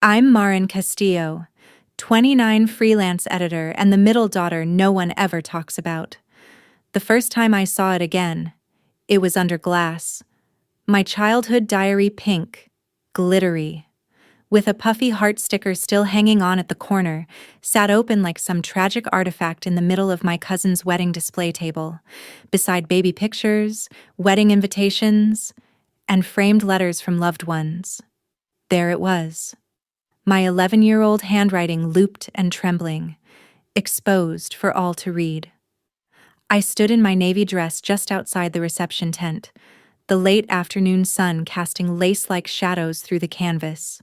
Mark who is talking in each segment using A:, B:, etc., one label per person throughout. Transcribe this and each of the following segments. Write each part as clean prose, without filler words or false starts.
A: I'm Marin Castillo, 29 freelance editor and the middle daughter no one ever talks about. The first time I saw it again, it was under glass. My childhood diary pink, glittery, with a puffy heart sticker still hanging on at the corner, sat open like some tragic artifact in the middle of my cousin's wedding display table, beside baby pictures, wedding invitations, and framed letters from loved ones. There it was. My 11-year-old handwriting looped and trembling, exposed for all to read. I stood in my navy dress just outside the reception tent, the late afternoon sun casting lace-like shadows through the canvas.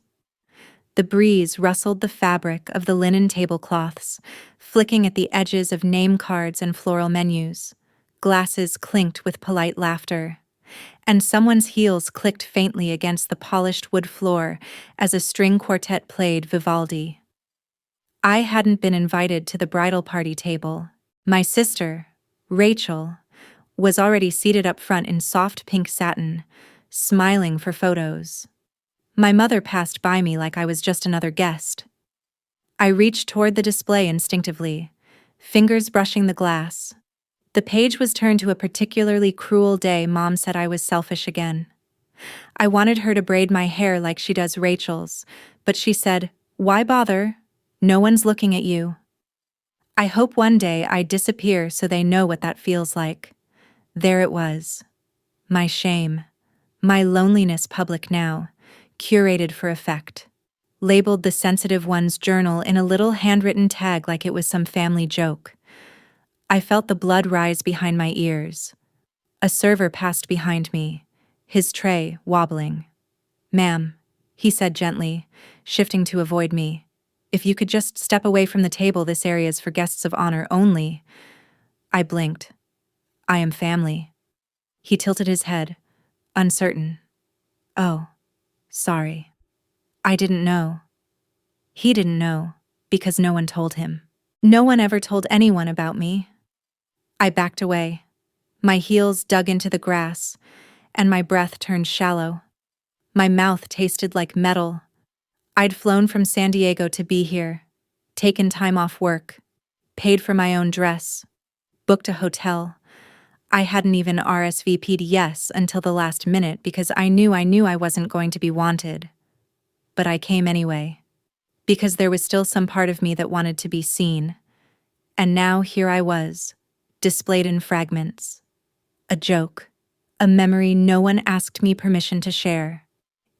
A: The breeze rustled the fabric of the linen tablecloths, flicking at the edges of name cards and floral menus. Glasses clinked with polite laughter, and someone's heels clicked faintly against the polished wood floor as a string quartet played Vivaldi. I hadn't been invited to the bridal party table. My sister, Rachel, was already seated up front in soft pink satin, smiling for photos. My mother passed by me like I was just another guest. I reached toward the display instinctively, fingers brushing the glass. The page was turned to a particularly cruel day Mom said I was selfish again. I wanted her to braid my hair like she does Rachel's, but she said, "Why bother? No one's looking at you." I hope one day I disappear so they know what that feels like. There it was. My shame. My loneliness public now, curated for effect. Labeled the sensitive one's journal in a little handwritten tag like it was some family joke. I felt the blood rise behind my ears. A server passed behind me, his tray wobbling. "Ma'am," he said gently, shifting to avoid me. "If you could just step away from the table, this area's for guests of honor only." I blinked. "I am family." He tilted his head, uncertain. "Oh, sorry. I didn't know." He didn't know, because no one told him. No one ever told anyone about me. I backed away. My heels dug into the grass, and my breath turned shallow. My mouth tasted like metal. I'd flown from San Diego to be here, taken time off work, paid for my own dress, booked a hotel. I hadn't even RSVP'd yes until the last minute because I knew I wasn't going to be wanted. But I came anyway, because there was still some part of me that wanted to be seen. And now here I was, displayed in fragments. A joke, a memory no one asked me permission to share.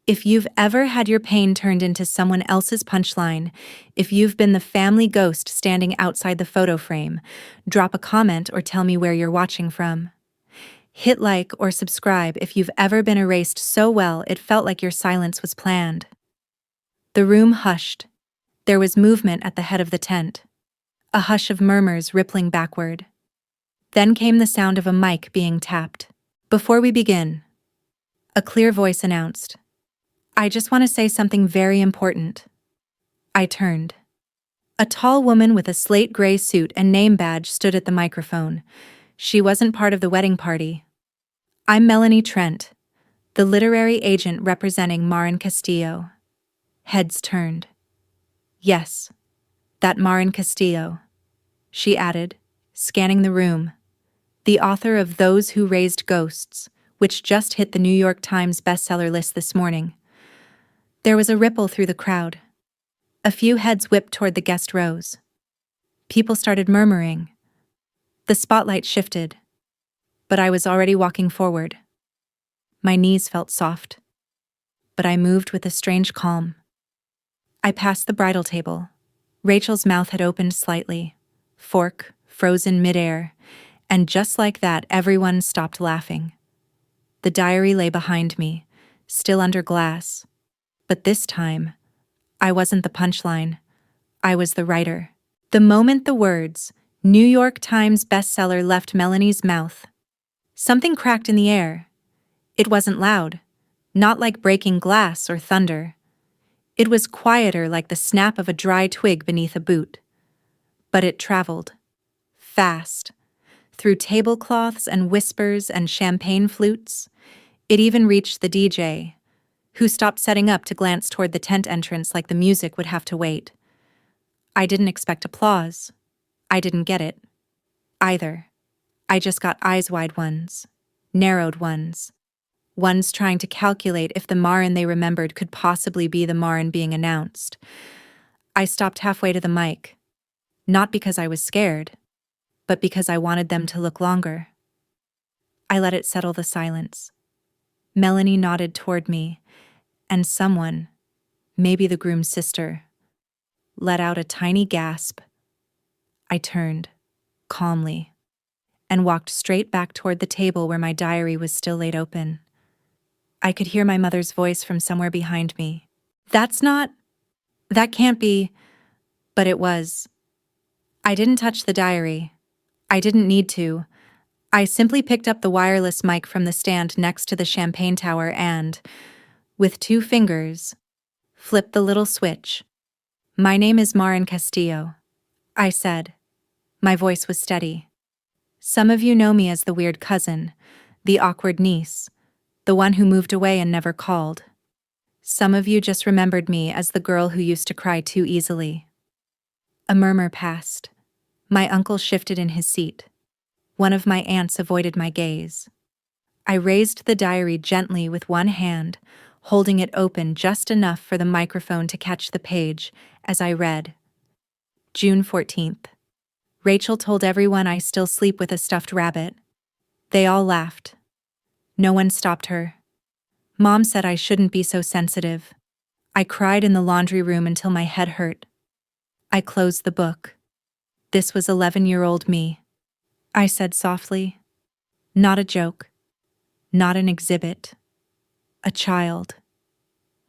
A: If you've ever had your pain turned into someone else's punchline, if you've been the family ghost standing outside the photo frame, drop a comment or tell me where you're watching from. Hit like or subscribe if you've ever been erased so well it felt like your silence was planned. The room hushed. There was movement at the head of the tent. A hush of murmurs rippling backward. Then came the sound of a mic being tapped. "Before we begin," a clear voice announced, "I just want to say something very important." I turned. A tall woman with a slate gray suit and name badge stood at the microphone. She wasn't part of the wedding party. "I'm Melanie Trent, the literary agent representing Marin Castillo." Heads turned. "Yes, that Marin Castillo," she added, scanning the room. "The author of Those Who Raised Ghosts, which just hit the New York Times bestseller list this morning." There was a ripple through the crowd. A few heads whipped toward the guest rows. People started murmuring. The spotlight shifted, but I was already walking forward. My knees felt soft, but I moved with a strange calm. I passed the bridal table. Rachel's mouth had opened slightly, fork frozen midair, and just like that everyone stopped laughing. The diary lay behind me, still under glass, but this time, I wasn't the punchline. I was the writer. The moment the words, "New York Times bestseller," left Melanie's mouth, something cracked in the air. It wasn't loud, not like breaking glass or thunder. It was quieter, like the snap of a dry twig beneath a boot. But it traveled. Fast. Through tablecloths and whispers and champagne flutes. It even reached the DJ, who stopped setting up to glance toward the tent entrance like the music would have to wait. I didn't expect applause. I didn't get it either. I just got eyes wide ones, narrowed ones trying to calculate if the Marin they remembered could possibly be the Marin being announced. I stopped halfway to the mic, not because I was scared, but because I wanted them to look longer. I let it settle the silence. Melanie nodded toward me, and someone, maybe the groom's sister, let out a tiny gasp. I turned, calmly, and walked straight back toward the table where my diary was still laid open. I could hear my mother's voice from somewhere behind me. That can't be, but it was. I didn't touch the diary. I didn't need to. I simply picked up the wireless mic from the stand next to the champagne tower and, with 2 fingers, flipped the little switch. "My name is Marin Castillo," I said. My voice was steady. "Some of you know me as the weird cousin, the awkward niece, the one who moved away and never called. Some of you just remembered me as the girl who used to cry too easily." A murmur passed. My uncle shifted in his seat. One of my aunts avoided my gaze. I raised the diary gently with one hand, holding it open just enough for the microphone to catch the page as I read. June 14th. Rachel told everyone I still sleep with a stuffed rabbit. They all laughed. No one stopped her. Mom said I shouldn't be so sensitive. I cried in the laundry room until my head hurt. I closed the book. This was 11-year-old me. I said softly. Not a joke. Not an exhibit. A child.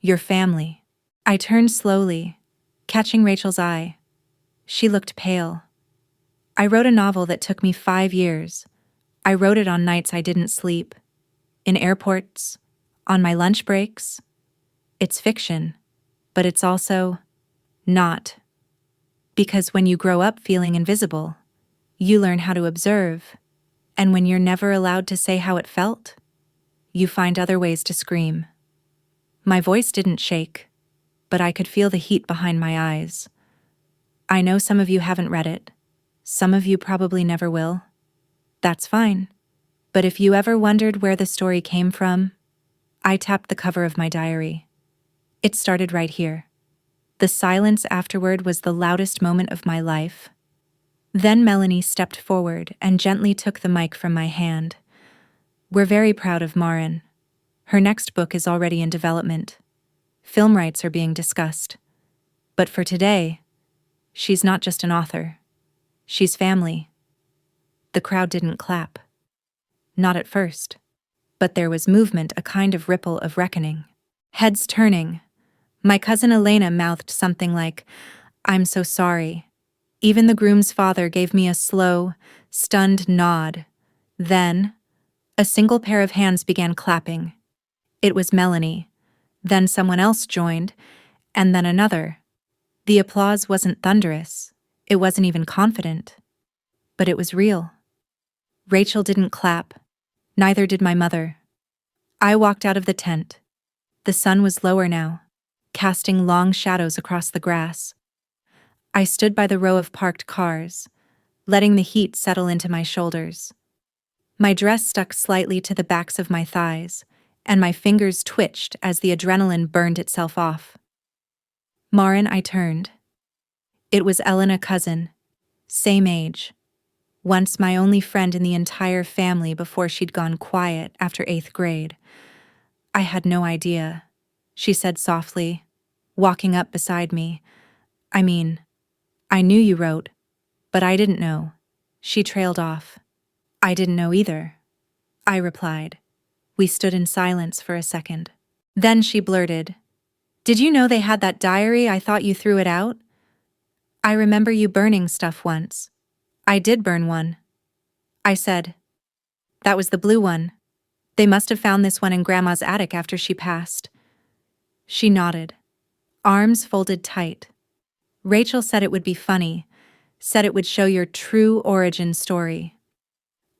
A: Your family. I turned slowly, catching Rachel's eye. She looked pale. I wrote a novel that took me 5 years. I wrote it on nights I didn't sleep. In airports. On my lunch breaks. It's fiction, but it's also not. Because when you grow up feeling invisible, you learn how to observe, and when you're never allowed to say how it felt, you find other ways to scream. My voice didn't shake, but I could feel the heat behind my eyes. I know some of you haven't read it. Some of you probably never will. That's fine. But if you ever wondered where the story came from, I tapped the cover of my diary. It started right here. The silence afterward was the loudest moment of my life. Then Melanie stepped forward and gently took the mic from my hand. "We're very proud of Marin. Her next book is already in development. Film rights are being discussed. But for today, she's not just an author. She's family." The crowd didn't clap. Not at first. But there was movement, a kind of ripple of reckoning. Heads turning. My cousin Elena mouthed something like, "I'm so sorry." Even the groom's father gave me a slow, stunned nod. Then, a single pair of hands began clapping. It was Melanie. Then someone else joined, and then another. The applause wasn't thunderous. It wasn't even confident. But it was real. Rachel didn't clap. Neither did my mother. I walked out of the tent. The sun was lower now, casting long shadows across the grass. I stood by the row of parked cars, letting the heat settle into my shoulders. My dress stuck slightly to the backs of my thighs, and my fingers twitched as the adrenaline burned itself off. Marin, I turned. It was Elena, cousin, same age. Once my only friend in the entire family before she'd gone quiet after 8th grade. "I had no idea," she said softly, walking up beside me. "I mean, I knew you wrote, but I didn't know." She trailed off. "I didn't know either," I replied. We stood in silence for a second. Then she blurted, "Did you know they had that diary? I thought you threw it out." "I remember you burning stuff once." "I did burn one," I said. "That was the blue one. They must have found this one in Grandma's attic after she passed." She nodded, arms folded tight. "Rachel said it would be funny, said it would show your true origin story."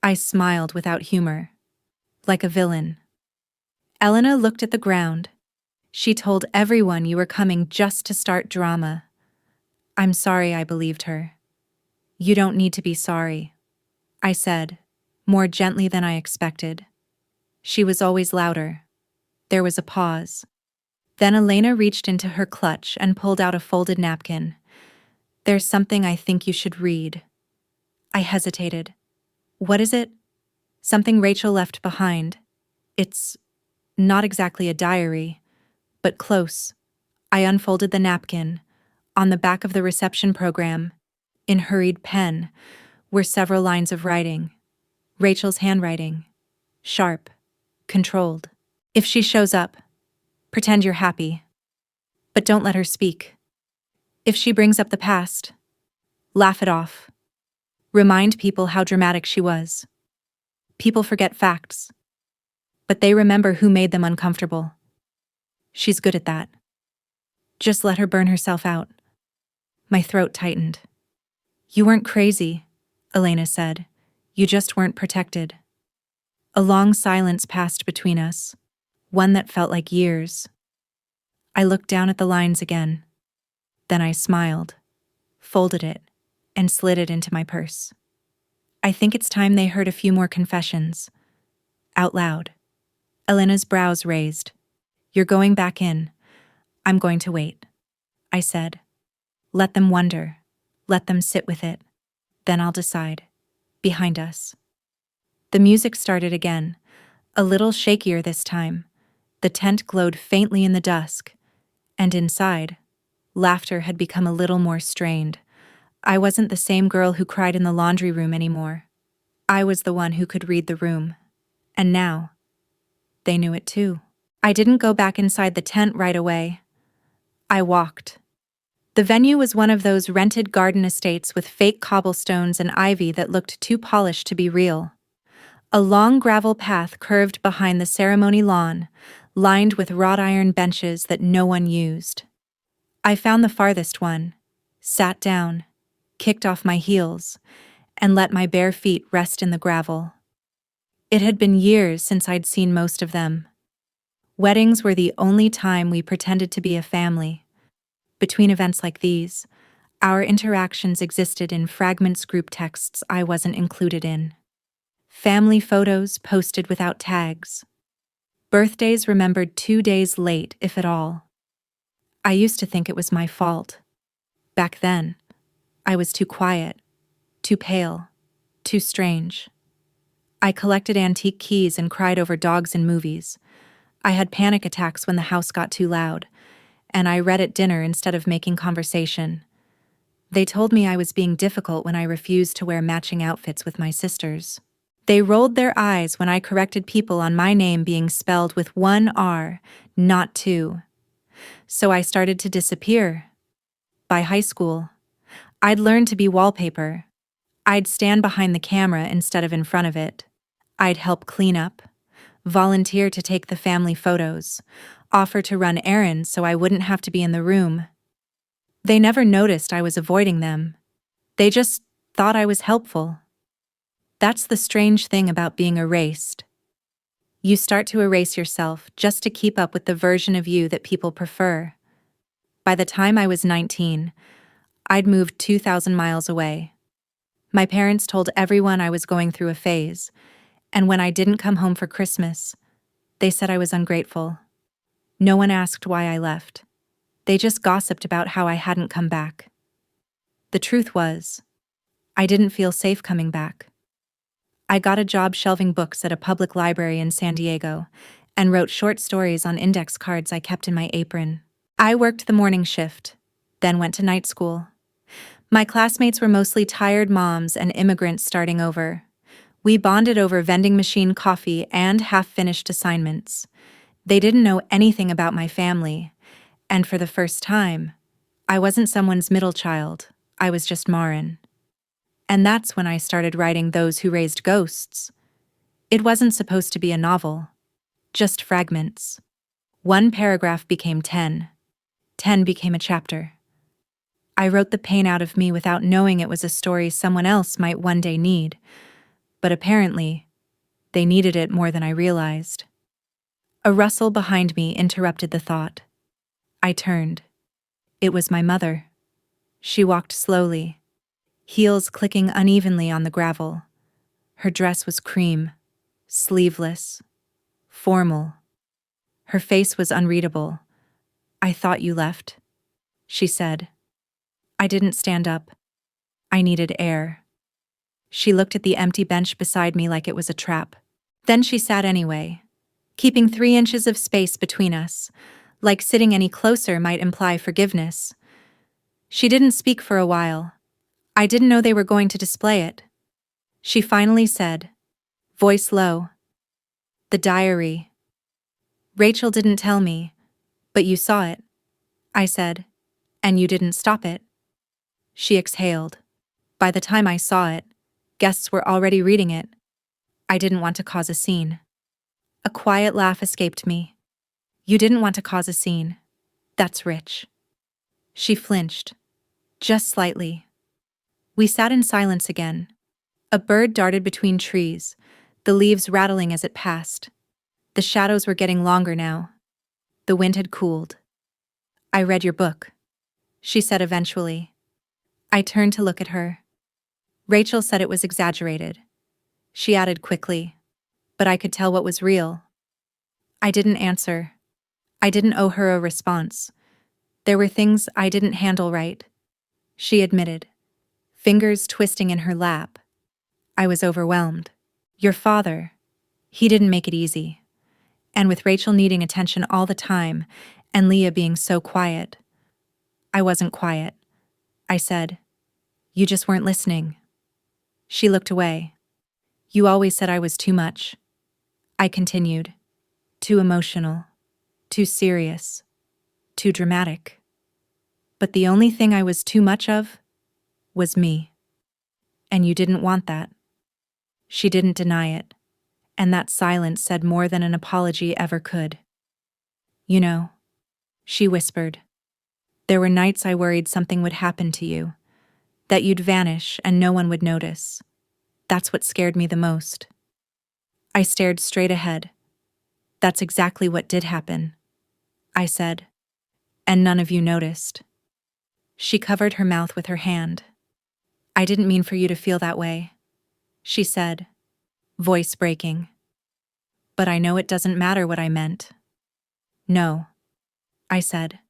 A: I smiled without humor, like a villain. Elena looked at the ground. She told everyone you were coming just to start drama. I'm sorry I believed her. You don't need to be sorry, I said, more gently than I expected. She was always louder. There was a pause. Then Elena reached into her clutch and pulled out a folded napkin. There's something I think you should read. I hesitated. What is it? Something Rachel left behind. It's not exactly a diary, but close. I unfolded the napkin. On the back of the reception program, in hurried pen, were several lines of writing. Rachel's handwriting. Sharp. Controlled. If she shows up, pretend you're happy. But don't let her speak. If she brings up the past, laugh it off. Remind people how dramatic she was. People forget facts, but they remember who made them uncomfortable. She's good at that. Just let her burn herself out. My throat tightened. You weren't crazy, Elena said. You just weren't protected. A long silence passed between us, one that felt like years. I looked down at the lines again. Then I smiled, folded it, and slid it into my purse. I think it's time they heard a few more confessions. Out loud. Elena's brows raised. You're going back in. I'm going to wait, I said. Let them wonder. Let them sit with it. Then I'll decide. Behind us. The music started again, a little shakier this time. The tent glowed faintly in the dusk, and inside, laughter had become a little more strained. I wasn't the same girl who cried in the laundry room anymore. I was the one who could read the room. And now, they knew it too. I didn't go back inside the tent right away. I walked. The venue was one of those rented garden estates with fake cobblestones and ivy that looked too polished to be real. A long gravel path curved behind the ceremony lawn, lined with wrought iron benches that no one used. I found the farthest one, sat down, kicked off my heels, and let my bare feet rest in the gravel. It had been years since I'd seen most of them. Weddings were the only time we pretended to be a family. Between events like these, our interactions existed in fragments group texts I wasn't included in. Family photos posted without tags. Birthdays remembered 2 days late, if at all. I used to think it was my fault. Back then, I was too quiet, too pale, too strange. I collected antique keys and cried over dogs in movies. I had panic attacks when the house got too loud, and I read at dinner instead of making conversation. They told me I was being difficult when I refused to wear matching outfits with my sisters. They rolled their eyes when I corrected people on my name being spelled with 1 R, not 2. So I started to disappear. By high school, I'd learned to be wallpaper. I'd stand behind the camera instead of in front of it. I'd help clean up, volunteer to take the family photos, offer to run errands so I wouldn't have to be in the room. They never noticed I was avoiding them. They just thought I was helpful. That's the strange thing about being erased. You start to erase yourself just to keep up with the version of you that people prefer. By the time I was 19, I'd moved 2,000 miles away. My parents told everyone I was going through a phase, and when I didn't come home for Christmas, they said I was ungrateful. No one asked why I left. They just gossiped about how I hadn't come back. The truth was, I didn't feel safe coming back. I got a job shelving books at a public library in San Diego and wrote short stories on index cards I kept in my apron. I worked the morning shift, then went to night school. My classmates were mostly tired moms and immigrants starting over. We bonded over vending machine coffee and half-finished assignments. They didn't know anything about my family, and for the first time, I wasn't someone's middle child, I was just Marin. And that's when I started writing Those Who Raised Ghosts. It wasn't supposed to be a novel, just fragments. 1 paragraph became 10. 10 became a chapter. I wrote the pain out of me without knowing it was a story someone else might one day need, but apparently, they needed it more than I realized. A rustle behind me interrupted the thought. I turned. It was my mother. She walked slowly, heels clicking unevenly on the gravel. Her dress was cream, sleeveless, formal. Her face was unreadable. "I thought you left," she said. I didn't stand up. I needed air. She looked at the empty bench beside me like it was a trap. Then she sat anyway, keeping 3 inches of space between us, like sitting any closer might imply forgiveness. She didn't speak for a while. I didn't know they were going to display it. She finally said, voice low, "The diary. Rachel didn't tell me, but you saw it," I said, "and you didn't stop it." She exhaled. By the time I saw it, guests were already reading it. I didn't want to cause a scene. A quiet laugh escaped me. "You didn't want to cause a scene. That's rich." She flinched, just slightly. We sat in silence again. A bird darted between trees, the leaves rattling as it passed. The shadows were getting longer now. The wind had cooled. "I read your book," she said eventually. I turned to look at her. Rachel said it was exaggerated. She added quickly, "But I could tell what was real." I didn't answer. I didn't owe her a response. There were things I didn't handle right, she admitted, fingers twisting in her lap. I was overwhelmed. "Your father, he didn't make it easy." And with Rachel needing attention all the time, and Leah being so quiet. I wasn't quiet. I said, "You just weren't listening." She looked away. "You always said I was too much." I continued. "Too emotional. Too serious. Too dramatic. But the only thing I was too much of was me. And you didn't want that." She didn't deny it, and that silence said more than an apology ever could. "You know," she whispered, "there were nights I worried something would happen to you, that you'd vanish and no one would notice. That's what scared me the most." I stared straight ahead. "That's exactly what did happen," I said, "and none of you noticed." She covered her mouth with her hand. "I didn't mean for you to feel that way," she said, voice breaking. "But I know it doesn't matter what I meant." "No," I said.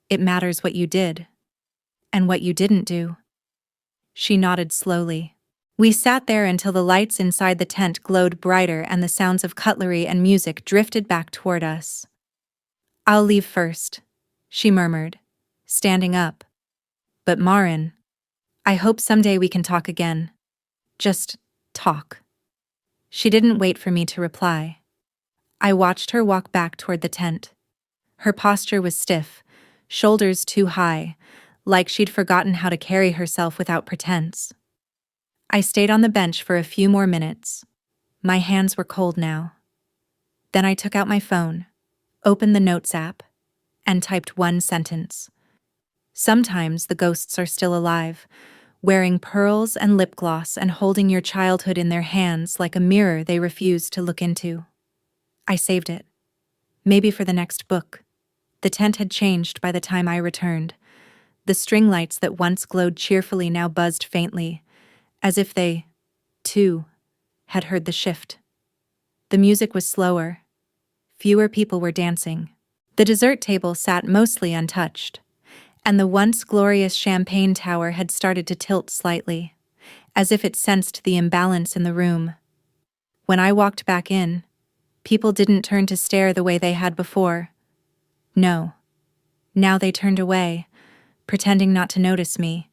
A: "It matters what you did, and what you didn't do." She nodded slowly. We sat there until the lights inside the tent glowed brighter and the sounds of cutlery and music drifted back toward us. "I'll leave first," she murmured, standing up. "But Marin, I hope someday we can talk again. Just talk." She didn't wait for me to reply. I watched her walk back toward the tent. Her posture was stiff, shoulders too high, like she'd forgotten how to carry herself without pretense. I stayed on the bench for a few more minutes. My hands were cold now. Then I took out my phone, opened the Notes app, and typed one sentence. "Sometimes the ghosts are still alive, wearing pearls and lip gloss and holding your childhood in their hands like a mirror they refuse to look into." I saved it. Maybe for the next book. The tent had changed by the time I returned. The string lights that once glowed cheerfully now buzzed faintly, as if they, too, had heard the shift. The music was slower. Fewer people were dancing. The dessert table sat mostly untouched, and the once glorious champagne tower had started to tilt slightly, as if it sensed the imbalance in the room. When I walked back in, people didn't turn to stare the way they had before. No. Now they turned away, pretending not to notice me,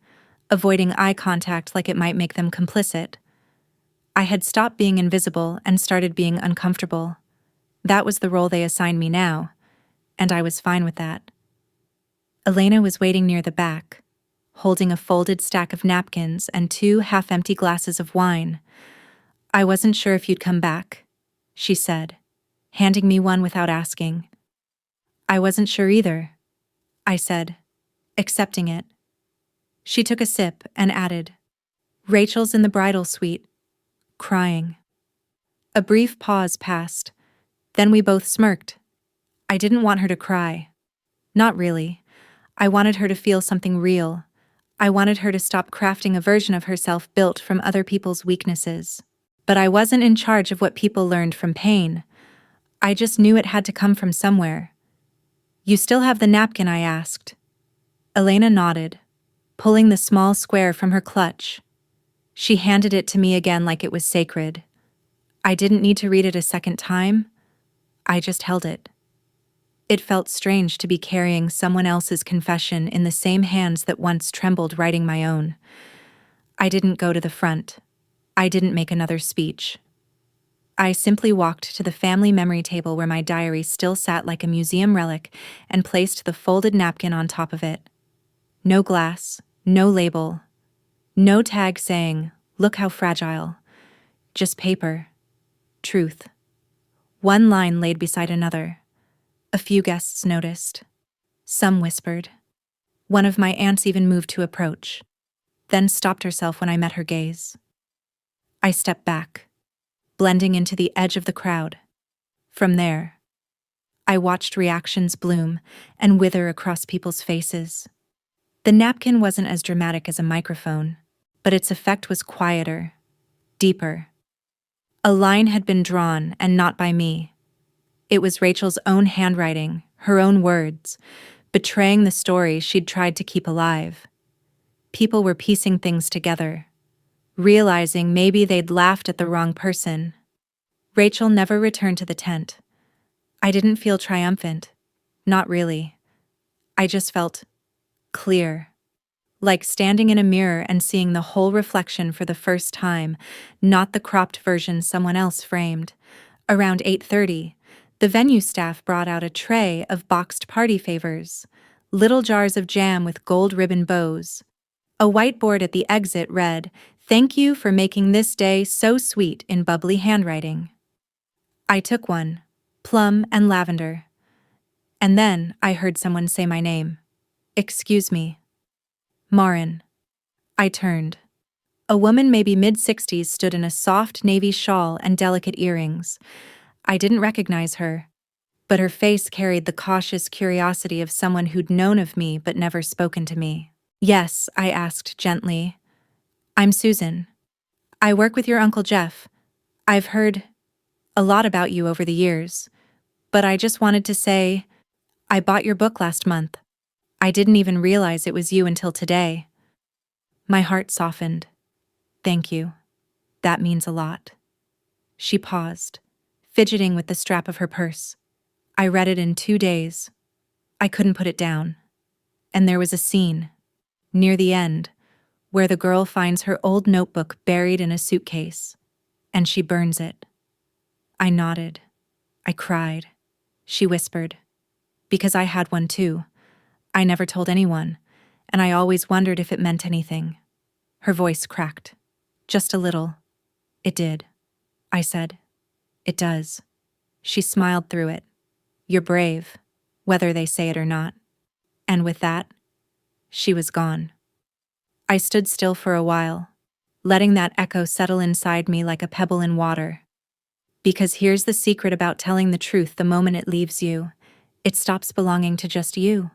A: avoiding eye contact like it might make them complicit. I had stopped being invisible and started being uncomfortable. That was the role they assigned me now, and I was fine with that. Elena was waiting near the back, holding a folded stack of napkins and 2 half-empty glasses of wine. "I wasn't sure if you'd come back," she said, handing me one without asking. "I wasn't sure either," I said, accepting it. She took a sip and added, "Rachel's in the bridal suite, crying." A brief pause passed. Then we both smirked. I didn't want her to cry. Not really. I wanted her to feel something real. I wanted her to stop crafting a version of herself built from other people's weaknesses. But I wasn't in charge of what people learned from pain. I just knew it had to come from somewhere. You still have the napkin, I asked. Elena nodded, pulling the small square from her clutch. She handed it to me again like it was sacred. I didn't need to read it a second time. I just held it. It felt strange to be carrying someone else's confession in the same hands that once trembled writing my own. I didn't go to the front. I didn't make another speech. I simply walked to the family memory table where my diary still sat like a museum relic and placed the folded napkin on top of it. No glass, no label, no tag saying, "Look how fragile." Just paper. Truth. One line laid beside another. A few guests noticed. Some whispered. One of my aunts even moved to approach, then stopped herself when I met her gaze. I stepped back, blending into the edge of the crowd. From there, I watched reactions bloom and wither across people's faces. The napkin wasn't as dramatic as a microphone, but its effect was quieter, deeper. A line had been drawn, and not by me. It was Rachel's own handwriting, her own words, betraying the story she'd tried to keep alive. People were piecing things together, realizing maybe they'd laughed at the wrong person. Rachel never returned to the tent. I didn't feel triumphant. Not really. I just felt clear. Like standing in a mirror and seeing the whole reflection for the first time, not the cropped version someone else framed. Around 8:30, the venue staff brought out a tray of boxed party favors, little jars of jam with gold ribbon bows. A whiteboard at the exit read, "Thank you for making this day so sweet," in bubbly handwriting. I took one, plum and lavender. And then I heard someone say my name. "Excuse me." Marin. I turned. A woman maybe mid-60s stood in a soft navy shawl and delicate earrings. I didn't recognize her, but her face carried the cautious curiosity of someone who'd known of me but never spoken to me. "Yes," I asked gently. "I'm Susan. I work with your Uncle Jeff. I've heard a lot about you over the years, but I just wanted to say, I bought your book last month. I didn't even realize it was you until today." My heart softened. "Thank you. That means a lot." She paused, fidgeting with the strap of her purse. "I read it in 2 days. I couldn't put it down. And there was a scene, near the end, where the girl finds her old notebook buried in a suitcase, and she burns it." I nodded. I cried. She whispered, "Because I had one too. I never told anyone, and I always wondered if it meant anything." Her voice cracked. "Just a little." "It did," I said. "It does." She smiled through it. "You're brave, whether they say it or not." And with that, she was gone. I stood still for a while, letting that echo settle inside me like a pebble in water. Because here's the secret about telling the truth: the moment it leaves you, it stops belonging to just you.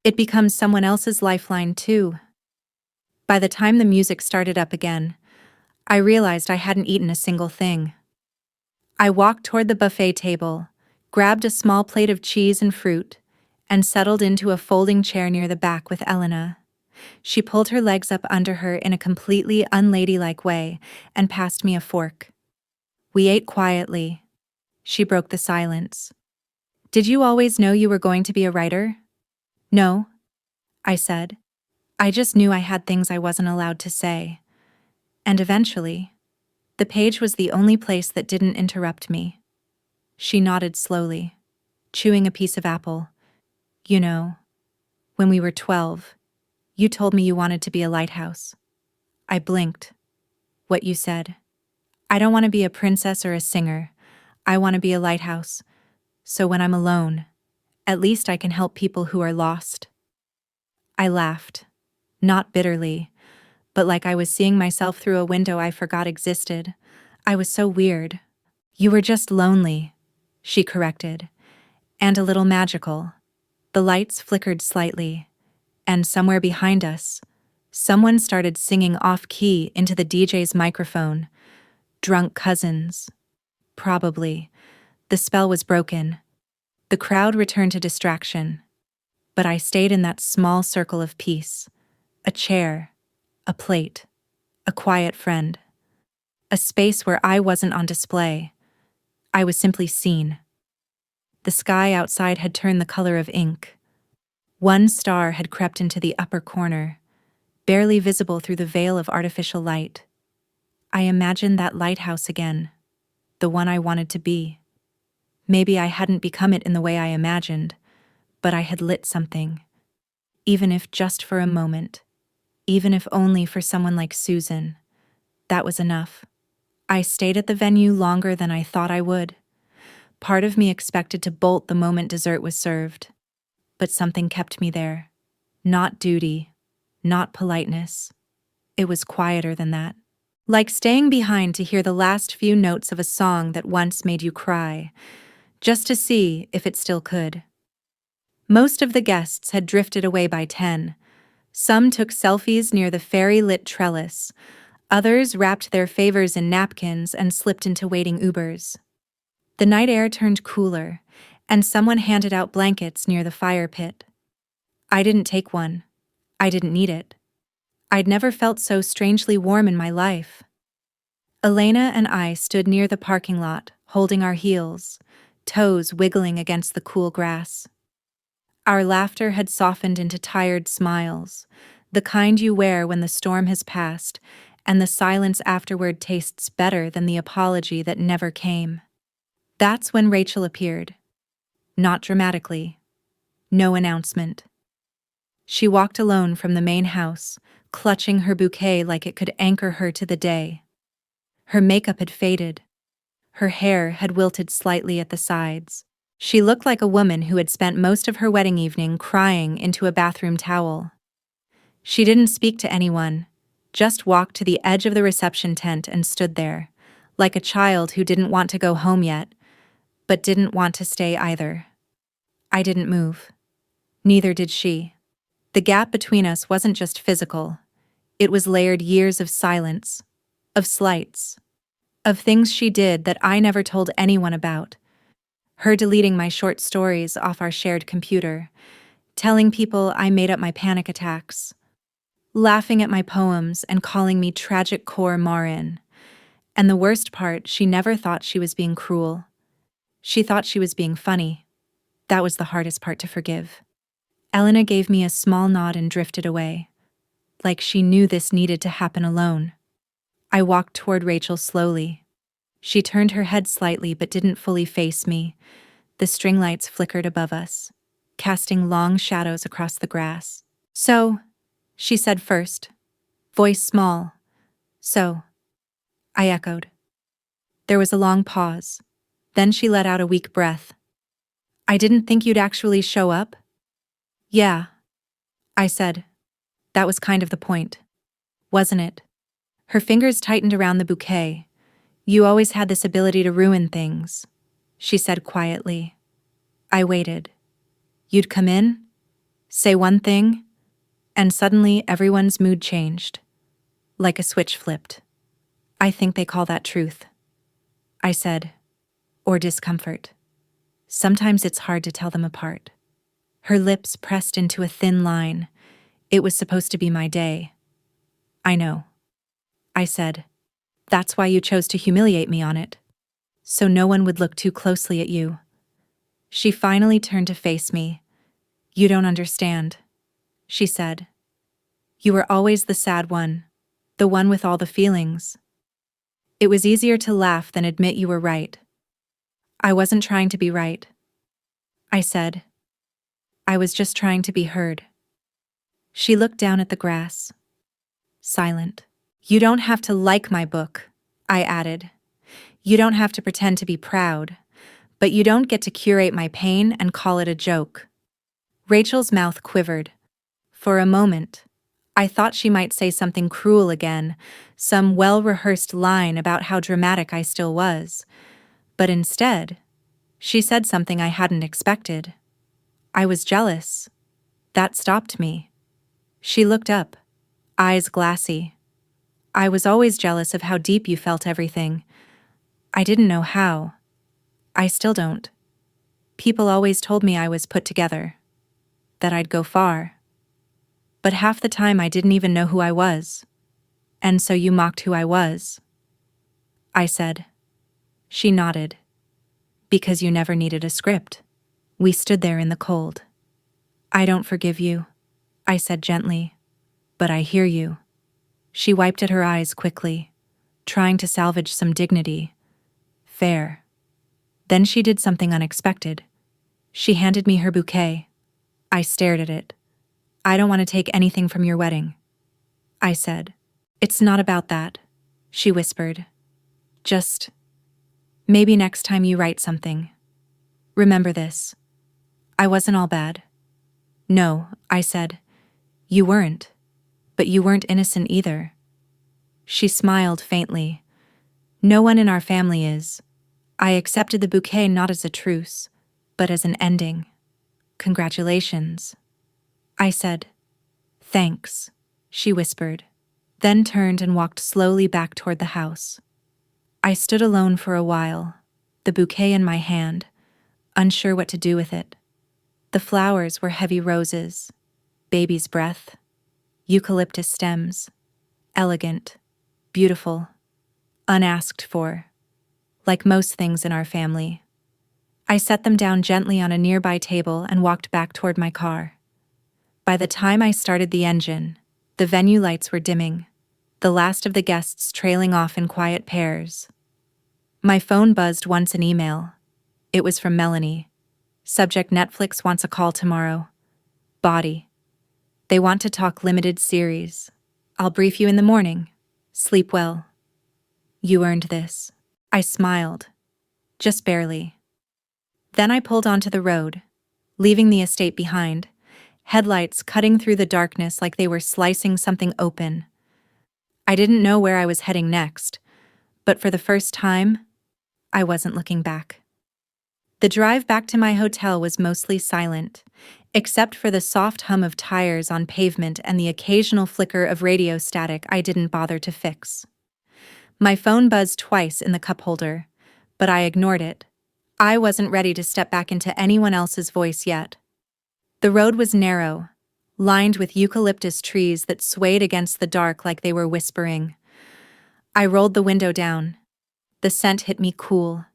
A: It becomes someone else's lifeline too. By the time the music started up again, I realized I hadn't eaten a single thing. I walked toward the buffet table, grabbed a small plate of cheese and fruit, and settled into a folding chair near the back with Elena. She pulled her legs up under her in a completely unladylike way and passed me a fork. We ate quietly. She broke the silence. "Did you always know you were going to be a writer?" "No," I said. "I just knew I had things I wasn't allowed to say." And eventually, the page was the only place that didn't interrupt me. She nodded slowly, chewing a piece of apple. "You know, when we were 12, you told me you wanted to be a lighthouse." I blinked. "What you said?" "I don't want to be a princess or a singer. I want to be a lighthouse. So when I'm alone, at least I can help people who are lost." I laughed, not bitterly, but like I was seeing myself through a window I forgot existed. I was so weird. "You were just lonely," she corrected, "and a little magical." The lights flickered slightly, and somewhere behind us, someone started singing off-key into the DJ's microphone. Drunk cousins. Probably. The spell was broken. The crowd returned to distraction. But I stayed in that small circle of peace. A chair, a plate, a quiet friend. A space where I wasn't on display. I was simply seen. The sky outside had turned the color of ink. One star had crept into the upper corner, barely visible through the veil of artificial light. I imagined that lighthouse again, the one I wanted to be. Maybe I hadn't become it in the way I imagined, but I had lit something. Even if just for a moment, even if only for someone like Susan, that was enough. I stayed at the venue longer than I thought I would. Part of me expected to bolt the moment dessert was served, but something kept me there. Not duty, not politeness. It was quieter than that. Like staying behind to hear the last few notes of a song that once made you cry, just to see if it still could. Most of the guests had drifted away by 10. Some took selfies near the fairy-lit trellis. Others wrapped their favors in napkins and slipped into waiting Ubers. The night air turned cooler, and someone handed out blankets near the fire pit. I didn't take one. I didn't need it. I'd never felt so strangely warm in my life. Elena and I stood near the parking lot, holding our heels, toes wiggling against the cool grass. Our laughter had softened into tired smiles, the kind you wear when the storm has passed, and the silence afterward tastes better than the apology that never came. That's when Rachel appeared. Not dramatically. No announcement. She walked alone from the main house, clutching her bouquet like it could anchor her to the day. Her makeup had faded. Her hair had wilted slightly at the sides. She looked like a woman who had spent most of her wedding evening crying into a bathroom towel. She didn't speak to anyone, just walked to the edge of the reception tent and stood there, like a child who didn't want to go home yet, but didn't want to stay either. I didn't move. Neither did she. The gap between us wasn't just physical. It was layered years of silence, of slights, of things she did that I never told anyone about. Her deleting my short stories off our shared computer, telling people I made up my panic attacks, laughing at my poems and calling me tragic core Marin. And the worst part, she never thought she was being cruel. She thought she was being funny. That was the hardest part to forgive. Elena gave me a small nod and drifted away, like she knew this needed to happen alone. I walked toward Rachel slowly. She turned her head slightly but didn't fully face me. The string lights flickered above us, casting long shadows across the grass. "So," she said first, voice small. "So," I echoed. There was a long pause. Then she let out a weak breath. "I didn't think you'd actually show up?" "Yeah," I said. That was kind of the point, wasn't it? Her fingers tightened around the bouquet. "You always had this ability to ruin things," she said quietly. I waited. You'd come in, say one thing, and suddenly everyone's mood changed. Like a switch flipped. "I think they call that truth," I said. "Or discomfort. Sometimes it's hard to tell them apart." Her lips pressed into a thin line. "It was supposed to be my day." "I know," I said. "That's why you chose to humiliate me on it. So no one would look too closely at you." She finally turned to face me. "You don't understand," she said. "You were always the sad one, the one with all the feelings." It was easier to laugh than admit you were right. "I wasn't trying to be right," I said. "I was just trying to be heard." She looked down at the grass. Silent. "You don't have to like my book," I added. "You don't have to pretend to be proud, but you don't get to curate my pain and call it a joke." Rachel's mouth quivered. For a moment, I thought she might say something cruel again, some well-rehearsed line about how dramatic I still was. But instead, she said something I hadn't expected. I was jealous. That stopped me. She looked up, eyes glassy. I was always jealous of how deep you felt everything. I didn't know how. I still don't. People always told me I was put together, that I'd go far. But half the time I didn't even know who I was. And so you mocked who I was. I said. She nodded. Because you never needed a script. We stood there in the cold. I don't forgive you, I said gently. But I hear you. She wiped at her eyes quickly, trying to salvage some dignity. Fair. Then she did something unexpected. She handed me her bouquet. I stared at it. I don't want to take anything from your wedding, I said. It's not about that, she whispered. Just, maybe next time you write something. Remember this. I wasn't all bad. No, I said. You weren't. But you weren't innocent either. She smiled faintly. No one in our family is. I accepted the bouquet not as a truce, but as an ending. Congratulations. I said. Thanks, she whispered, then turned and walked slowly back toward the house. I stood alone for a while, the bouquet in my hand, unsure what to do with it. The flowers were heavy roses, baby's breath, eucalyptus stems, elegant, beautiful, unasked for, like most things in our family. I set them down gently on a nearby table and walked back toward my car. By the time I started the engine, the venue lights were dimming, the last of the guests trailing off in quiet pairs. My phone buzzed once an email. It was from Melanie. Subject: Netflix wants a call tomorrow. Body. They want to talk limited series. I'll brief you in the morning. Sleep well. You earned this. I smiled. Just barely. Then I pulled onto the road, leaving the estate behind, headlights cutting through the darkness like they were slicing something open. I didn't know where I was heading next, but for the first time, I wasn't looking back. The drive back to my hotel was mostly silent, except for the soft hum of tires on pavement and the occasional flicker of radio static I didn't bother to fix. My phone buzzed twice in the cup holder, but I ignored it. I wasn't ready to step back into anyone else's voice yet. The road was narrow, lined with eucalyptus trees that swayed against the dark like they were whispering. I rolled the window down. The scent hit me cool,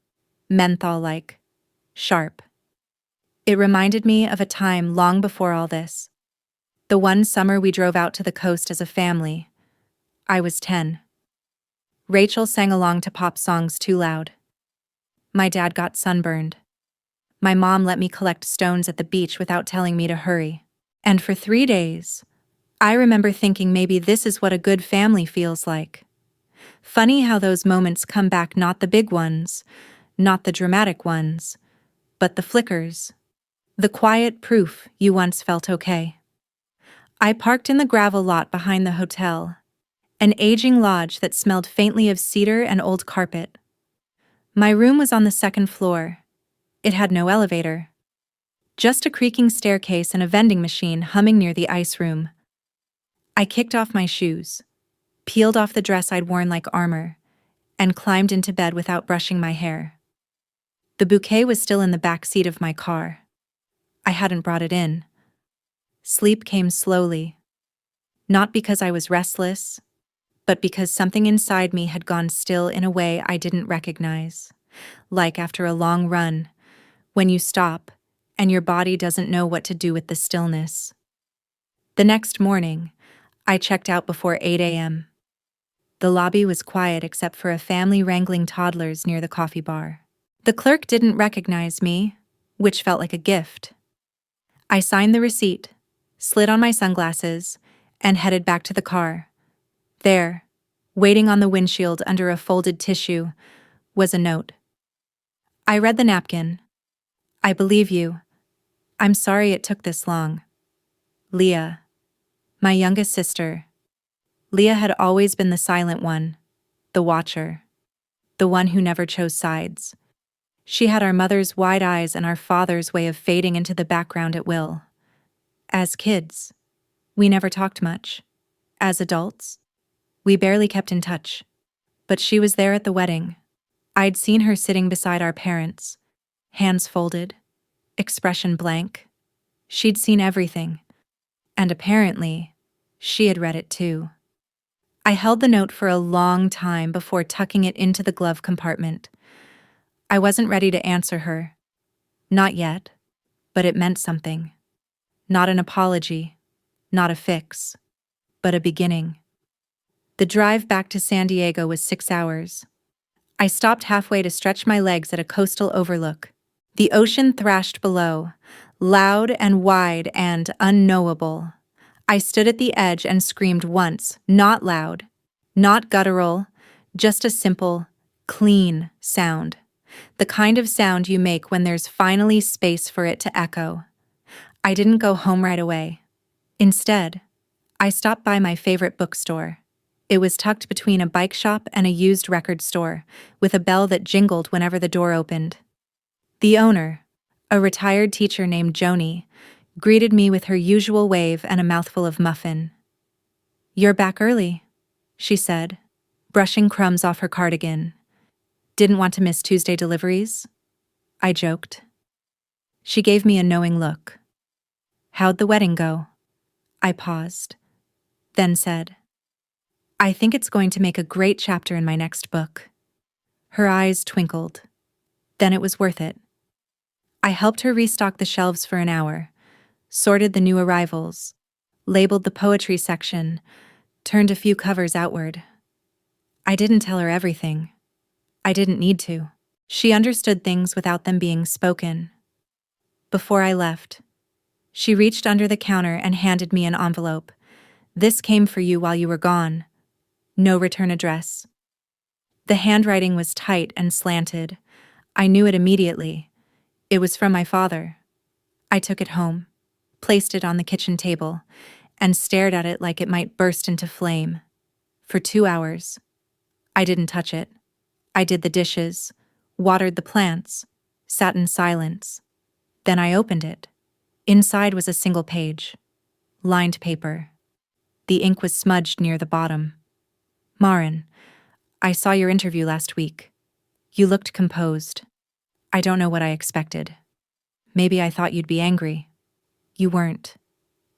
A: menthol-like, sharp. It reminded me of a time long before all this. The one summer we drove out to the coast as a family. I was 10. Rachel sang along to pop songs too loud. My dad got sunburned. My mom let me collect stones at the beach without telling me to hurry. And for 3 days, I remember thinking maybe this is what a good family feels like. Funny how those moments come back, not the big ones, not the dramatic ones, but the flickers. The quiet proof you once felt okay. I parked in the gravel lot behind the hotel, an aging lodge that smelled faintly of cedar and old carpet. My room was on the second floor. It had no elevator. Just a creaking staircase and a vending machine humming near the ice room. I kicked off my shoes, peeled off the dress I'd worn like armor, and climbed into bed without brushing my hair. The bouquet was still in the back seat of my car. I hadn't brought it in. Sleep came slowly. Not because I was restless, but because something inside me had gone still in a way I didn't recognize. Like after a long run, when you stop, and your body doesn't know what to do with the stillness. The next morning, I checked out before 8 a.m. The lobby was quiet except for a family wrangling toddlers near the coffee bar. The clerk didn't recognize me, which felt like a gift. I signed the receipt, slid on my sunglasses, and headed back to the car. There, waiting on the windshield under a folded tissue, was a note. I read the napkin. I believe you. I'm sorry it took this long. Leah, my youngest sister. Leah had always been the silent one, the watcher, the one who never chose sides. She had our mother's wide eyes and our father's way of fading into the background at will. As kids, we never talked much. As adults, we barely kept in touch. But she was there at the wedding. I'd seen her sitting beside our parents, hands folded, expression blank. She'd seen everything. And apparently, she had read it too. I held the note for a long time before tucking it into the glove compartment. I wasn't ready to answer her. Not yet. But it meant something. Not an apology, not a fix, but a beginning. The drive back to San Diego was 6 hours. I stopped halfway to stretch my legs at a coastal overlook. The ocean thrashed below, loud and wide and unknowable. I stood at the edge and screamed once, not loud, not guttural, just a simple, clean sound. The kind of sound you make when there's finally space for it to echo. I didn't go home right away. Instead, I stopped by my favorite bookstore. It was tucked between a bike shop and a used record store, with a bell that jingled whenever the door opened. The owner, a retired teacher named Joni, greeted me with her usual wave and a mouthful of muffin. "You're back early," she said, brushing crumbs off her cardigan. "Didn't want to miss Tuesday deliveries?" I joked. She gave me a knowing look. "How'd the wedding go?" I paused, then said, "I think it's going to make a great chapter in my next book." Her eyes twinkled. Then it was worth it. I helped her restock the shelves for an hour, sorted the new arrivals, labeled the poetry section, turned a few covers outward. I didn't tell her everything. I didn't need to. She understood things without them being spoken. Before I left, she reached under the counter and handed me an envelope. "This came for you while you were gone. No return address." The handwriting was tight and slanted. I knew it immediately. It was from my father. I took it home, placed it on the kitchen table, and stared at it like it might burst into flame. For 2 hours. I didn't touch it. I did the dishes, watered the plants, sat in silence. Then I opened it. Inside was a single page. Lined paper. The ink was smudged near the bottom. "Marin, I saw your interview last week. You looked composed. I don't know what I expected. Maybe I thought you'd be angry. You weren't.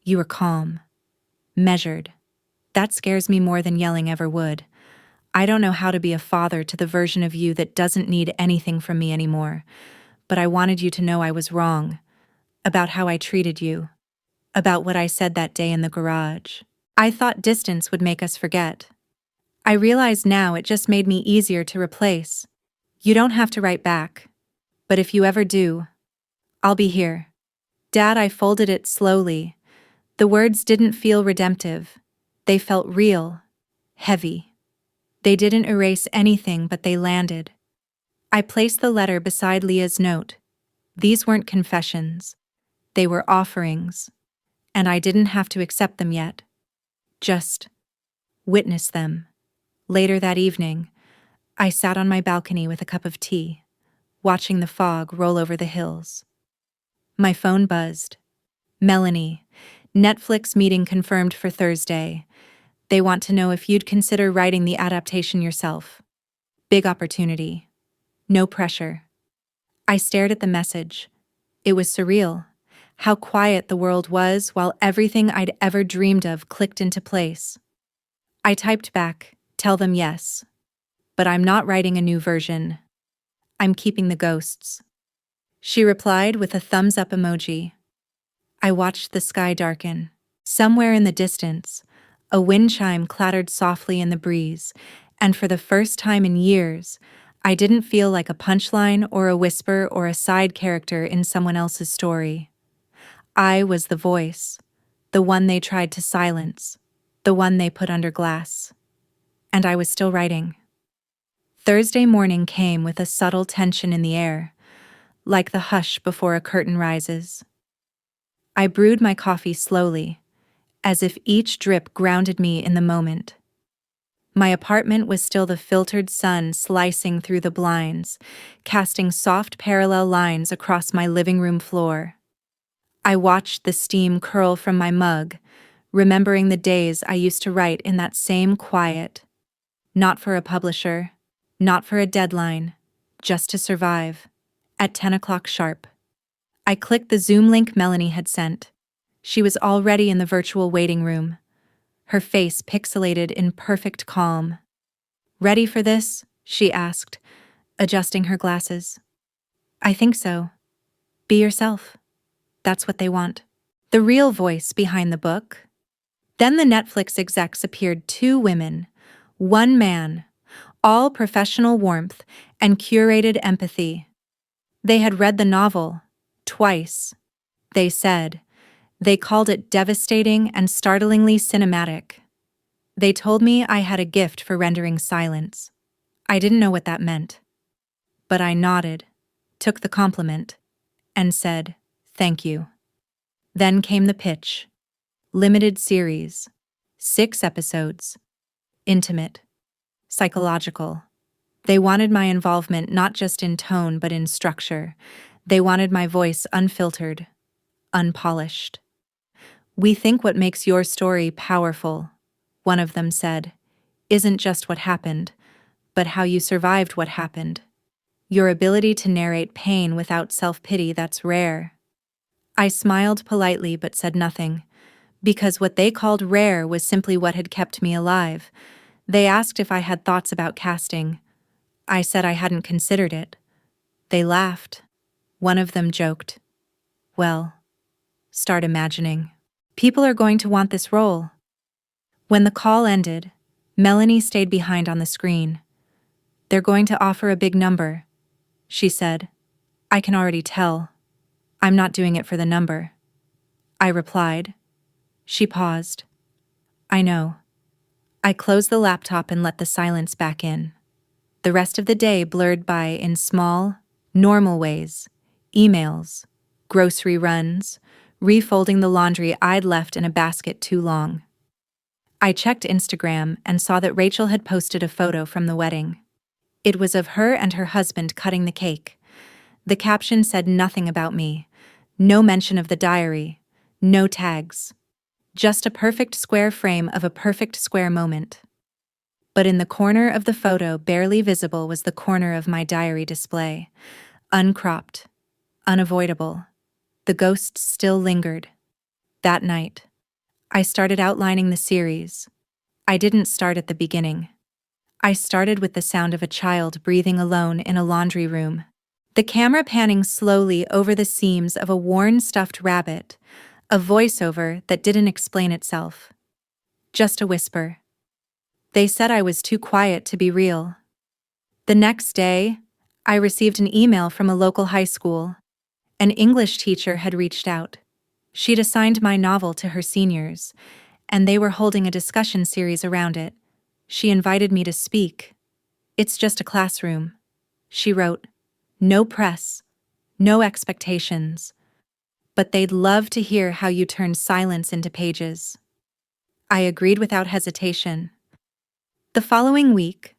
A: You were calm. Measured. That scares me more than yelling ever would. I don't know how to be a father to the version of you that doesn't need anything from me anymore, but I wanted you to know I was wrong. About how I treated you. About what I said that day in the garage. I thought distance would make us forget. I realize now it just made me easier to replace. You don't have to write back. But if you ever do, I'll be here." "Dad," I folded it slowly. The words didn't feel redemptive. They felt real. Heavy. They didn't erase anything, but they landed. I placed the letter beside Leah's note. These weren't confessions. They were offerings. And I didn't have to accept them yet. Just witness them. Later that evening, I sat on my balcony with a cup of tea, watching the fog roll over the hills. My phone buzzed. "Melanie, Netflix meeting confirmed for Thursday. They want to know if you'd consider writing the adaptation yourself. Big opportunity. No pressure." I stared at the message. It was surreal. How quiet the world was while everything I'd ever dreamed of clicked into place. I typed back, "Tell them yes. But I'm not writing a new version. I'm keeping the ghosts." She replied with a thumbs up emoji. I watched the sky darken. Somewhere in the distance, a wind chime clattered softly in the breeze, and for the first time in years, I didn't feel like a punchline or a whisper or a side character in someone else's story. I was the voice, the one they tried to silence, the one they put under glass. And I was still writing. Thursday morning came with a subtle tension in the air, like the hush before a curtain rises. I brewed my coffee slowly, as if each drip grounded me in the moment. My apartment was still the filtered sun slicing through the blinds, casting soft parallel lines across my living room floor. I watched the steam curl from my mug, remembering the days I used to write in that same quiet. Not for a publisher, not for a deadline, just to survive. At 10 o'clock sharp. I clicked the Zoom link Melanie had sent. She was already in the virtual waiting room, her face pixelated in perfect calm. "Ready for this?" she asked, adjusting her glasses. "I think so. Be yourself. That's what they want." The real voice behind the book. Then the Netflix execs appeared, two women, one man, all professional warmth and curated empathy. They had read the novel, twice. They said. They called it devastating and startlingly cinematic. They told me I had a gift for rendering silence. I didn't know what that meant. But I nodded, took the compliment, and said, "Thank you." Then came the pitch. Limited series. 6 episodes. Intimate. Psychological. They wanted my involvement not just in tone but in structure. They wanted my voice unfiltered, unpolished. "We think what makes your story powerful," one of them said, "isn't just what happened, but how you survived what happened. Your ability to narrate pain without self-pity, that's rare." I smiled politely but said nothing, because what they called rare was simply what had kept me alive. They asked if I had thoughts about casting. I said I hadn't considered it. They laughed. One of them joked, "Well, start imagining. People are going to want this role." When the call ended, Melanie stayed behind on the screen. "They're going to offer a big number," she said. "I can already tell. I'm not doing it for the number." I replied. She paused. "I know." I closed the laptop and let the silence back in. The rest of the day blurred by in small, normal ways. Emails, grocery runs, refolding the laundry I'd left in a basket too long. I checked Instagram and saw that Rachel had posted a photo from the wedding. It was of her and her husband cutting the cake. The caption said nothing about me. No mention of the diary. No tags. Just a perfect square frame of a perfect square moment. But in the corner of the photo, barely visible, was the corner of my diary display. Uncropped. Unavoidable. The ghosts still lingered. That night, I started outlining the series. I didn't start at the beginning. I started with the sound of a child breathing alone in a laundry room. The camera panning slowly over the seams of a worn stuffed rabbit, a voiceover that didn't explain itself. Just a whisper. They said I was too quiet to be real. The next day, I received an email from a local high school. An English teacher had reached out. She'd assigned my novel to her seniors, and they were holding a discussion series around it. She invited me to speak. "It's just a classroom," she wrote. "No press, no expectations. But they'd love to hear how you turn silence into pages." I agreed without hesitation. The following week,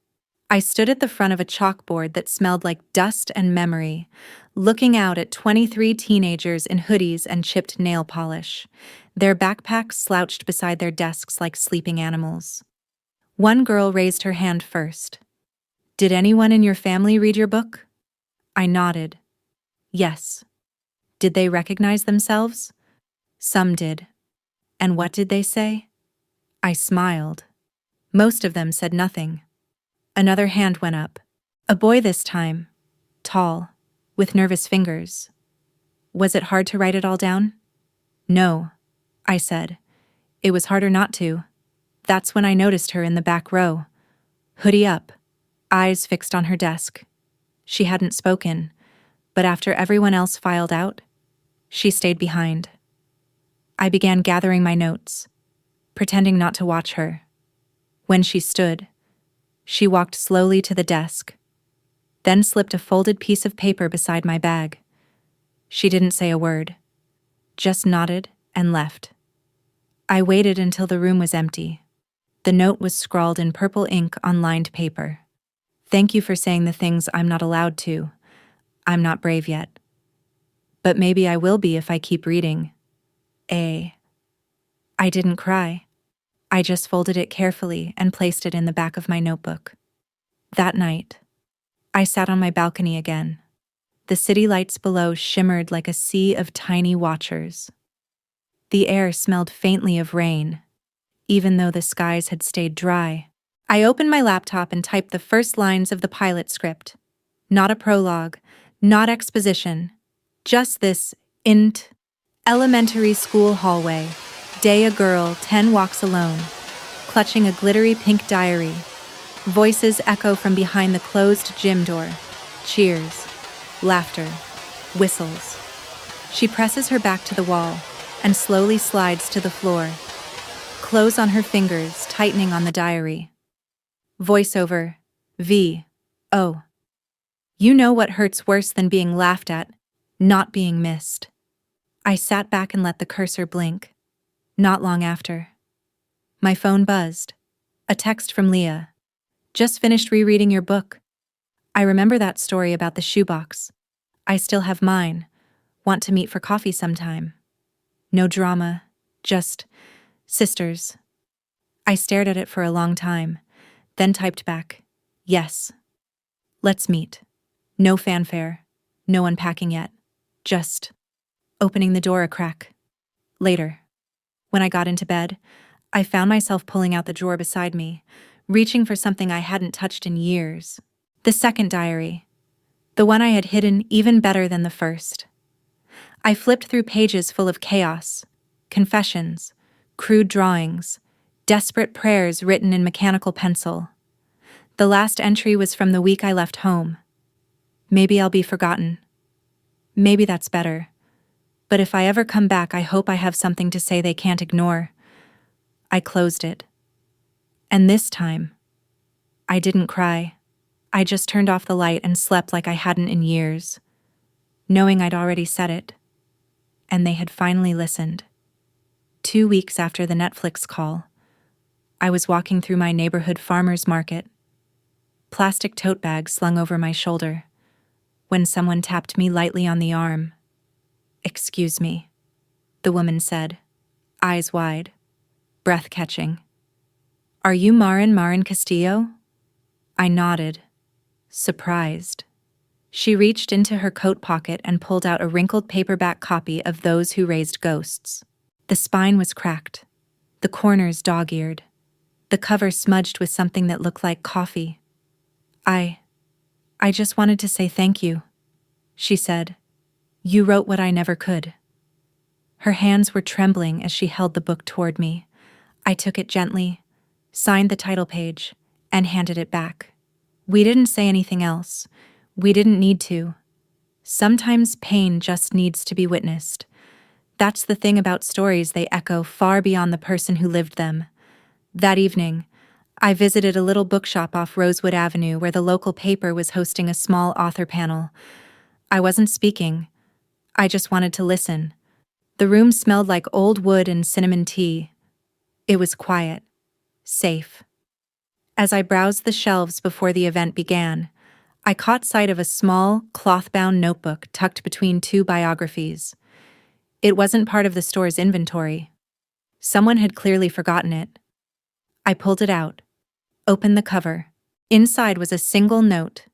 A: I stood at the front of a chalkboard that smelled like dust and memory, looking out at 23 teenagers in hoodies and chipped nail polish, their backpacks slouched beside their desks like sleeping animals. One girl raised her hand first. "Did anyone in your family read your book?" I nodded. "Yes." "Did they recognize themselves?" "Some did." "And what did they say?" I smiled. Most of them said nothing. Another hand went up. A boy this time. Tall. With nervous fingers. "Was it hard to write it all down?" "No," I said. "It was harder not to." That's when I noticed her in the back row. Hoodie up. Eyes fixed on her desk. She hadn't spoken, but after everyone else filed out, she stayed behind. I began gathering my notes, pretending not to watch her. When she stood, she walked slowly to the desk, then slipped a folded piece of paper beside my bag. She didn't say a word, just nodded and left. I waited until the room was empty. The note was scrawled in purple ink on lined paper. Thank you for saying the things I'm not allowed to. I'm not brave yet. But maybe I will be if I keep reading. I didn't cry. I just folded it carefully and placed it in the back of my notebook. That night, I sat on my balcony again. The city lights below shimmered like a sea of tiny watchers. The air smelled faintly of rain, even though the skies had stayed dry. I opened my laptop and typed the first lines of the pilot script. Not a prologue, not exposition, just this elementary school hallway. Day a girl, 10 walks alone, clutching a glittery pink diary. Voices echo from behind the closed gym door. Cheers, laughter, whistles. She presses her back to the wall and slowly slides to the floor. Clothes on her fingers, tightening on the diary. Voiceover, V. Oh. You know what hurts worse than being laughed at? Not being missed. I sat back and let the cursor blink. Not long after, my phone buzzed. A text from Leah. Just finished rereading your book. I remember that story about the shoebox. I still have mine. Want to meet for coffee sometime. No drama, just sisters. I stared at it for a long time, then typed back, yes. Let's meet. No fanfare, no unpacking yet. Just opening the door a crack. Later, when I got into bed, I found myself pulling out the drawer beside me, reaching for something I hadn't touched in years. The second diary. The one I had hidden even better than the first. I flipped through pages full of chaos, confessions, crude drawings, desperate prayers written in mechanical pencil. The last entry was from the week I left home. Maybe I'll be forgotten. Maybe that's better. But if I ever come back, I hope I have something to say they can't ignore. I closed it. And this time, I didn't cry. I just turned off the light and slept like I hadn't in years, knowing I'd already said it. And they had finally listened. 2 weeks after the Netflix call, I was walking through my neighborhood farmer's market, plastic tote bag slung over my shoulder, when someone tapped me lightly on the arm. Excuse me, the woman said, eyes wide, breath catching. Are you Marin Castillo? I nodded, surprised. She reached into her coat pocket and pulled out a wrinkled paperback copy of Those Who Raised Ghosts. The spine was cracked, the corners dog-eared, the cover smudged with something that looked like coffee. I just wanted to say thank you, she said. You wrote what I never could. Her hands were trembling as she held the book toward me. I took it gently, signed the title page, and handed it back. We didn't say anything else. We didn't need to. Sometimes pain just needs to be witnessed. That's the thing about stories, they echo far beyond the person who lived them. That evening, I visited a little bookshop off Rosewood Avenue where the local paper was hosting a small author panel. I wasn't speaking. I just wanted to listen. The room smelled like old wood and cinnamon tea. It was quiet, safe. As I browsed the shelves before the event began, I caught sight of a small, cloth-bound notebook tucked between 2 biographies. It wasn't part of the store's inventory. Someone had clearly forgotten it. I pulled it out, opened the cover. Inside was a single note.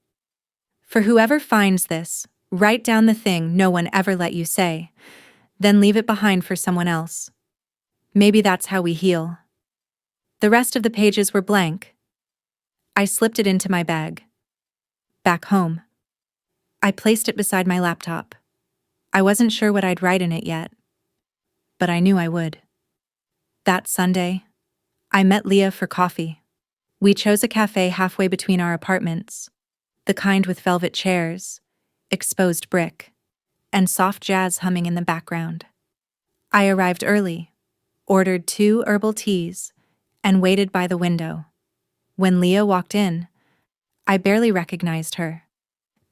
A: For whoever finds this, write down the thing no one ever let you say, then leave it behind for someone else. Maybe that's how we heal. The rest of the pages were blank. I slipped it into my bag. Back home. I placed it beside my laptop. I wasn't sure what I'd write in it yet, but I knew I would. That Sunday, I met Leah for coffee. We chose a cafe halfway between our apartments, the kind with velvet chairs, exposed brick, and soft jazz humming in the background. I arrived early, ordered 2 herbal teas, and waited by the window. When Leah walked in, I barely recognized her.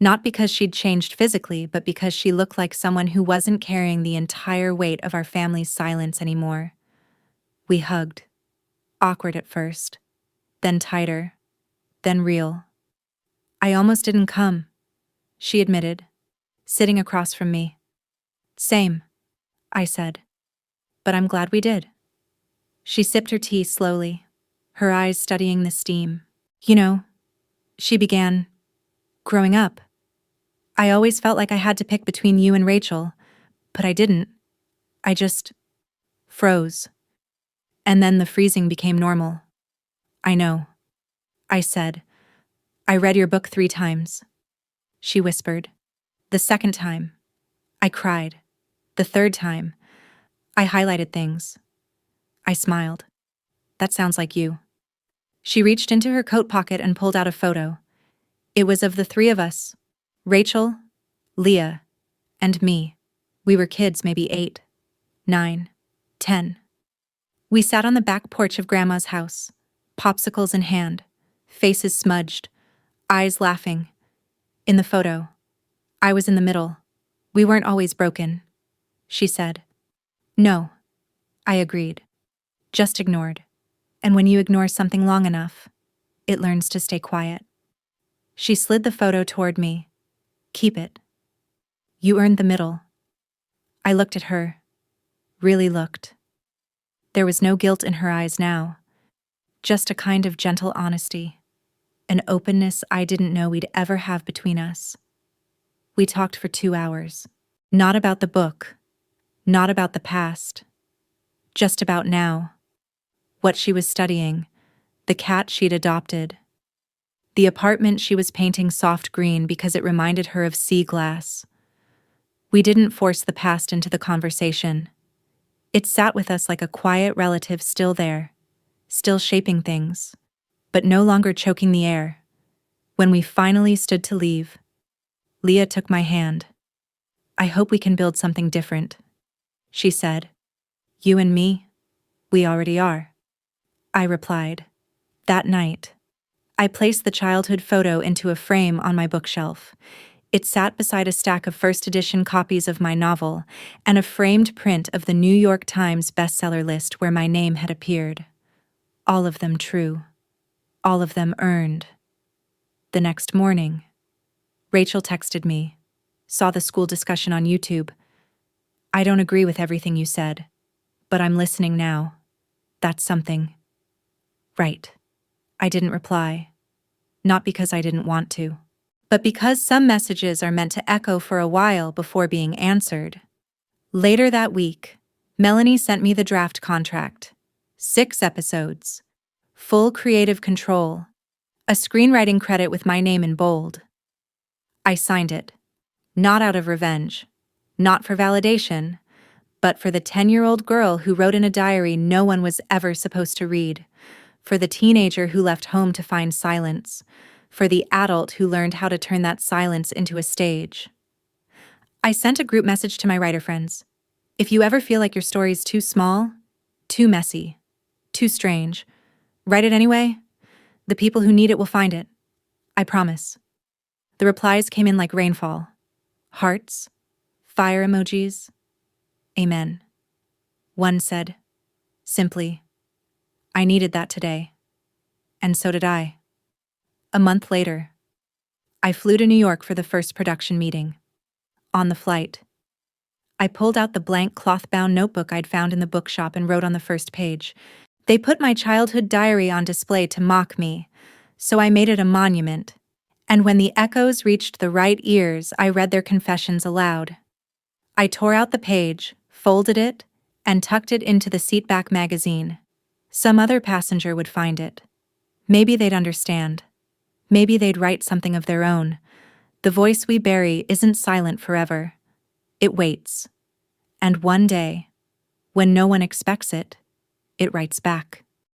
A: Not because she'd changed physically, but because she looked like someone who wasn't carrying the entire weight of our family's silence anymore. We hugged. Awkward at first, then tighter, then real. I almost didn't come, she admitted, sitting across from me. Same, I said. But I'm glad we did. She sipped her tea slowly, her eyes studying the steam. You know, she began, growing up, I always felt like I had to pick between you and Rachel, but I didn't. I just froze. And then the freezing became normal. I know, I said. I read your book 3 times. She whispered. The second time, I cried. The third time, I highlighted things. I smiled. That sounds like you. She reached into her coat pocket and pulled out a photo. It was of the 3 of us, Rachel, Leah, and me. We were kids, maybe 8, 9, 10. We sat on the back porch of Grandma's house, popsicles in hand, faces smudged, eyes laughing. In the photo, I was in the middle. We weren't always broken, she said. No, I agreed. Just ignored. And when you ignore something long enough, it learns to stay quiet. She slid the photo toward me. Keep it. You earned the middle. I looked at her. Really looked. There was no guilt in her eyes now. Just a kind of gentle honesty. An openness I didn't know we'd ever have between us. We talked for 2 hours. Not about the book. Not about the past. Just about now. What she was studying. The cat she'd adopted. The apartment she was painting soft green because it reminded her of sea glass. We didn't force the past into the conversation. It sat with us like a quiet relative still there, still shaping things, but no longer choking the air. When we finally stood to leave, Leah took my hand. I hope we can build something different, she said. You and me, we already are. I replied. That night, I placed the childhood photo into a frame on my bookshelf. It sat beside a stack of first edition copies of my novel and a framed print of the New York Times bestseller list where my name had appeared. All of them true. All of them earned. The next morning, Rachel texted me, saw the school discussion on YouTube. I don't agree with everything you said, but I'm listening now. That's something. Right. I didn't reply. Not because I didn't want to, but because some messages are meant to echo for a while before being answered. Later that week, Melanie sent me the draft contract. 6 episodes. Full creative control. A screenwriting credit with my name in bold. I signed it. Not out of revenge. Not for validation. But for the 10-year-old girl who wrote in a diary no one was ever supposed to read. For the teenager who left home to find silence. For the adult who learned how to turn that silence into a stage. I sent a group message to my writer friends. If you ever feel like your story's too small, too messy, too strange, write it anyway. The people who need it will find it. I promise. The replies came in like rainfall. Hearts, fire emojis. Amen. One said, simply, I needed that today. And so did I. A month later, I flew to New York for the first production meeting. On the flight, I pulled out the blank cloth-bound notebook I'd found in the bookshop and wrote on the first page. They put my childhood diary on display to mock me, so I made it a monument. And when the echoes reached the right ears, I read their confessions aloud. I tore out the page, folded it, and tucked it into the seatback magazine. Some other passenger would find it. Maybe they'd understand. Maybe they'd write something of their own. The voice we bury isn't silent forever. It waits. And one day, when no one expects it, it writes back.